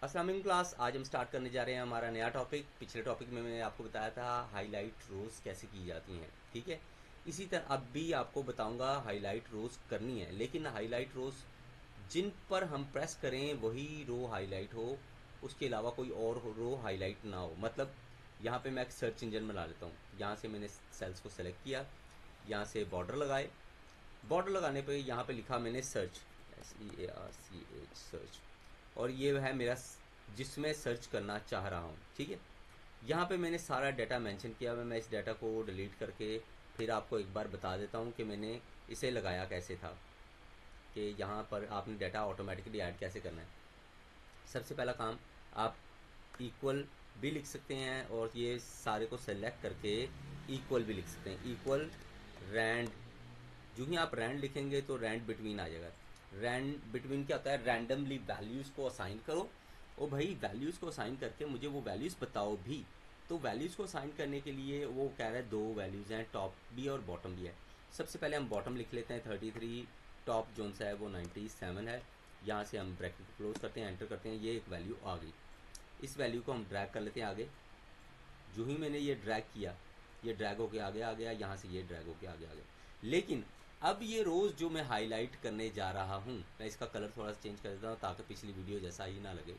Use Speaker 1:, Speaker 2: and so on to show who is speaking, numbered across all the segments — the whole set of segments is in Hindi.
Speaker 1: अस्सलाम वालेकुम क्लास। आज हम स्टार्ट करने जा रहे हैं हमारा नया टॉपिक। पिछले टॉपिक में मैंने आपको बताया था हाईलाइट रोज कैसे की जाती हैं, ठीक है। इसी तरह अब भी आपको बताऊंगा हाईलाइट रोज करनी है, लेकिन हाईलाइट रोज जिन पर हम प्रेस करें वही रो हाईलाइट हो, उसके अलावा कोई और रो हाईलाइट ना हो। मतलब यहाँ पे मैं एक सर्च इंजन बना लेता हूँ। यहाँ से मैंने सेल्स को सेलेक्ट किया, यहाँ से बॉर्डर लगाए। बॉर्डर लगाने पे यहाँ पे लिखा मैंने सर्च, SEARCH सर्च, और ये है मेरा जिसमें सर्च करना चाह रहा हूँ, ठीक है। यहाँ पे मैंने सारा डाटा मेंशन किया हुआ है। मैं इस डाटा को डिलीट करके फिर आपको एक बार बता देता हूँ कि मैंने इसे लगाया कैसे था, कि यहाँ पर आपने डाटा ऑटोमेटिकली ऐड कैसे करना है। सबसे पहला काम, आप इक्वल भी लिख सकते हैं और ये सारे को सेलेक्ट करके इक्वल भी लिख सकते हैं। इक्वल रैंड, जो ही आप रैंड लिखेंगे तो रैंड बिटवीन आ जाएगा। रैंड बिटवीन क्या होता है? रैंडमली वैल्यूज़ को असाइन करो। ओ भाई, वैल्यूज़ को असाइन करके मुझे वो वैल्यूज़ बताओ भी। तो वैल्यूज़ को असाइन करने के लिए वो कह रहा है दो वैल्यूज़ हैं, टॉप भी और बॉटम भी है। सबसे पहले हम बॉटम लिख लेते हैं 33, टॉप जोन सा है वो 97 है। यहाँ से हम ब्रैकेट को क्लोज करते हैं, एंटर करते हैं, ये एक वैल्यू आ गई। इस वैल्यू को हम ड्रैग कर लेते हैं आगे। जो ही मैंने ये ड्रैग किया, ये ड्रैग होके आगे आ गया, यहाँ से ये ड्रैग होके आगे आ गया। लेकिन अब ये रोज़ जो मैं हाईलाइट करने जा रहा हूँ, मैं इसका कलर थोड़ा सा चेंज कर देता हूँ ताकि पिछली वीडियो जैसा ही ना लगे।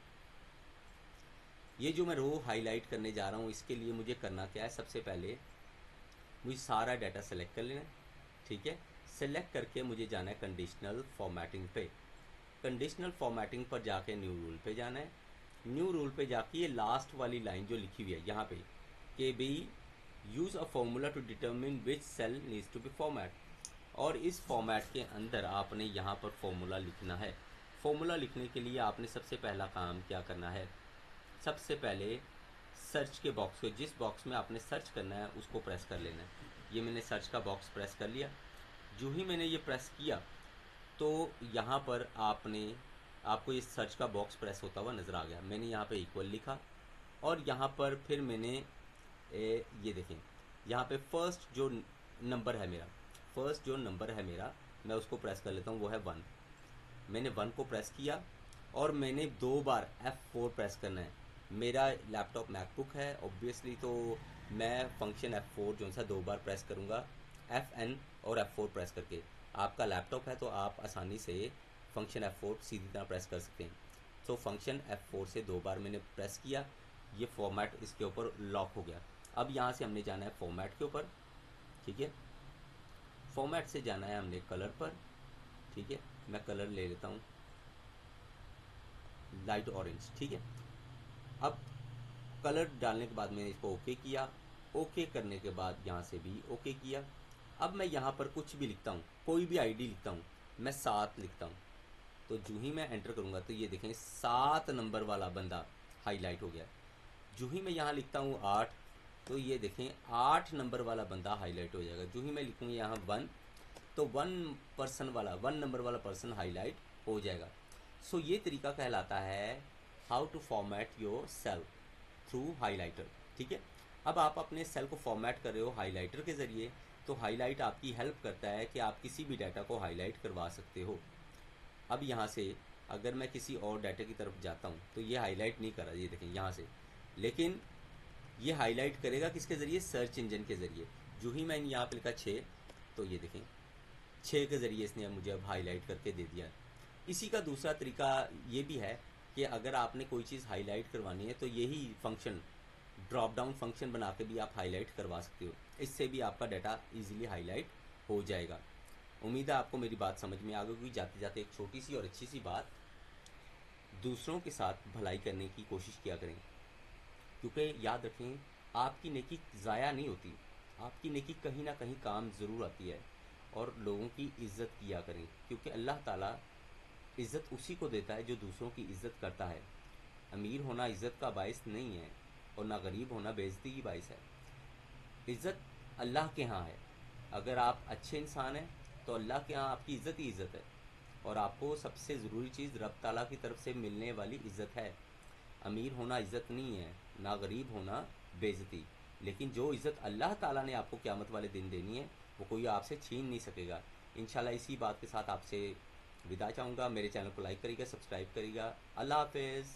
Speaker 1: ये जो मैं रो हाईलाइट करने जा रहा हूँ, इसके लिए मुझे करना क्या है? सबसे पहले मुझे सारा डाटा सेलेक्ट कर लेना है, ठीक है। सेलेक्ट करके मुझे जाना है कंडीशनल फॉर्मेटिंग पे। कंडीशनल फॉर्मेटिंग पर जाके न्यू रूल पे जाना है। न्यू रूल पे जाके ये लास्ट वाली लाइन जो लिखी हुई है यहाँ पे, कि भाई use a formula to determine which cell needs to be format, और इस फॉर्मेट के अंदर आपने यहाँ पर फॉर्मूला लिखना है। फॉर्मूला लिखने के लिए आपने सबसे पहला काम क्या करना है? सबसे पहले सर्च के बॉक्स को, जिस बॉक्स में आपने सर्च करना है उसको प्रेस कर लेना है। ये मैंने सर्च का बॉक्स प्रेस कर लिया। जो ही मैंने ये प्रेस किया तो यहाँ पर आपको ये सर्च का बॉक्स प्रेस होता हुआ नज़र आ गया। मैंने यहाँ पे इक्वल लिखा और यहाँ पर फिर मैंने ये देखें, यहाँ पे फर्स्ट जो नंबर है मेरा, फर्स्ट जो नंबर है मेरा, मैं उसको प्रेस कर लेता हूँ, वो है 1। मैंने 1 को प्रेस किया और मैंने 2 बार F4 प्रेस करना है। मेरा लैपटॉप मैकबुक है ऑब्वियसली, तो मैं फंक्शन F4 जो सा 2 बार प्रेस करूँगा, FN और F4 प्रेस करके। आपका लैपटॉप है तो आप आसानी से फंक्शन F4 सीधी तरह प्रेस कर सकते हैं। तो फंक्शन F4 से 2 बार मैंने प्रेस किया, ये फॉर्मेट इसके ऊपर लॉक हो गया। अब यहाँ से हमने जाना है फॉर्मेट के ऊपर, ठीक है। फॉर्मेट से जाना है हमने कलर पर, ठीक है। मैं कलर ले लेता हूँ लाइट ऑरेंज, ठीक है। अब कलर डालने के बाद मैंने इसको ओके किया। ओके करने के बाद यहाँ से भी ओके किया। अब मैं यहाँ पर कुछ भी लिखता हूँ, कोई भी आईडी लिखता हूँ, मैं 7 लिखता हूँ। तो जो ही मैं एंटर करूँगा तो ये देखें 7 नंबर वाला बंदा हाईलाइट हो गया। जो ही मैं यहाँ लिखता हूँ 8, तो ये देखें 8 नंबर वाला बंदा हाईलाइट हो जाएगा। जो ही मैं लिखूँगा यहाँ 1, तो 1 नंबर वाला पर्सन हाईलाइट हो जाएगा। सो ये तरीका कहलाता है how to format your cell through highlighter, ठीक है। अब आप अपने सेल को फॉर्मेट कर रहे हो हाईलाइटर के ज़रिए, तो हाईलाइट आपकी हेल्प करता है कि आप किसी भी डाटा को हाईलाइट करवा सकते हो। अब यहाँ से अगर मैं किसी और डाटा की तरफ जाता हूँ तो ये हाईलाइट नहीं कर रहा, ये देखें यहाँ से, लेकिन ये हाईलाइट करेगा किसके ज़रिए? सर्च इंजन के ज़रिए। जो ही मैंने यहाँ पे लिखा 6, तो ये देखें 6 के ज़रिए इसने मुझे अब हाईलाइट करके दे दिया। इसी का दूसरा तरीका ये भी है कि अगर आपने कोई चीज़ हाईलाइट करवानी है तो यही फंक्शन, ड्रॉप डाउन फंक्शन बना के भी आप हाईलाइट करवा सकते हो। इससे भी आपका डाटा इजीली हाईलाइट हो जाएगा। उम्मीद है आपको मेरी बात समझ में आ गई होगी। जाते जाते एक छोटी सी और अच्छी सी बात, दूसरों के साथ भलाई करने की कोशिश किया करें, क्योंकि याद रखें आपकी नेकी ज़ाया नहीं होती, आपकी नेकी कहीं ना कहीं काम ज़रूर आती है। और लोगों की इज़्ज़त किया करें, क्योंकि अल्लाह ताला इज़्ज़त उसी को देता है जो दूसरों की इज़्ज़त करता है। अमीर होना इज़्ज़त का बायस नहीं है और ना गरीब होना बेइज्जती की बायस है। इज़्ज़त अल्लाह के यहाँ है। अगर आप अच्छे इंसान हैं तो अल्लाह के यहाँ आपकी इज़्ज़त ही इज़्ज़त है, और आपको सबसे ज़रूरी चीज़ रब ताला की तरफ से मिलने वाली इज़्ज़त है। अमीर होना इज़्ज़त नहीं है, ना गरीब होना बेइज्जती। लेकिन जो इज़्ज़त अल्लाह ताला ने आपको क़यामत वाले दिन देनी है वो कोई आपसे छीन नहीं सकेगा। इंशाल्लाह इसी बात के साथ आपसे विदा चाहूँगा। मेरे चैनल को लाइक करिएगा, सब्सक्राइब करिएगा। अल्लाह हाफिज़।